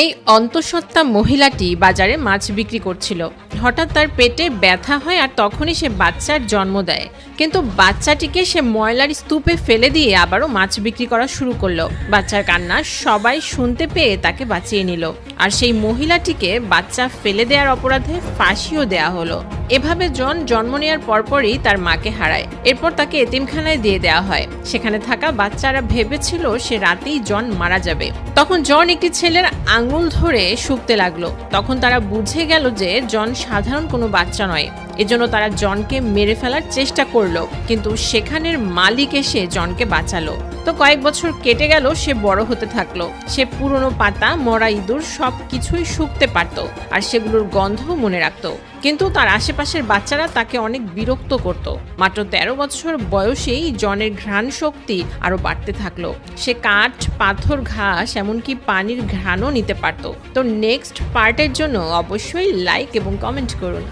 এই অন্তঃসত্ত্বা মহিলাটি বাজারে মাছ বিক্রি করছিল। হঠাৎ তার পেটে ব্যথা হয় আর তখনই সে বাচ্চার জন্ম দেয়। কিন্তু বাচ্চাটিকে সে ময়লার স্তূপে ফেলে দিয়ে আবারও মাছ বিক্রি করা শুরু করলো। বাচ্চার কান্না সবাই শুনতে পেয়ে তাকে বাঁচিয়ে নিল, আর সেই মহিলাটিকে বাচ্চা ফেলে দেওয়ার অপরাধে ফাঁসিও দেয়া হলো। এভাবে জন জন্ম নেওয়ার পরপরই তার মাকে হারায়। এরপর তাকে এতিমখানায় দিয়ে দেওয়া হয়। সেখানে থাকা বাচ্চারা ভেবেছিল সে রাতেই জন মারা যাবে। তখন জন একটি ছেলের আঙুল ধরে শুকতে লাগলো। তখন তারা বুঝে গেল যে জন সাধারণ কোনো বাচ্চা নয়। এজন্য তারা জনকে মেরে ফেলার চেষ্টা করলো, কিন্তু সেখানের মালিক এসে জনকে বাঁচালো। তো কয়েক বছর কেটে গেল, সে বড় হতে থাকলো। সে পুরনো পাতা, মরা ইঁদুর সবকিছুই শুকতে পারত, আর সেগুলোর গন্ধ মনে রাখতো। কিন্তু তার আশেপাশের বাচ্চারা তাকে অনেক বিরক্ত করত। মাত্র 13 বছর বয়সেই জনের ঘ্রাণ শক্তি আরো বাড়তে থাকলো। সে কাঠ, পাথর, ঘাস, এমনকি পানির ঘ্রাণও নিতে পারত। তো নেক্সট পার্টের জন্য অবশ্যই লাইক এবং কমেন্ট করুন।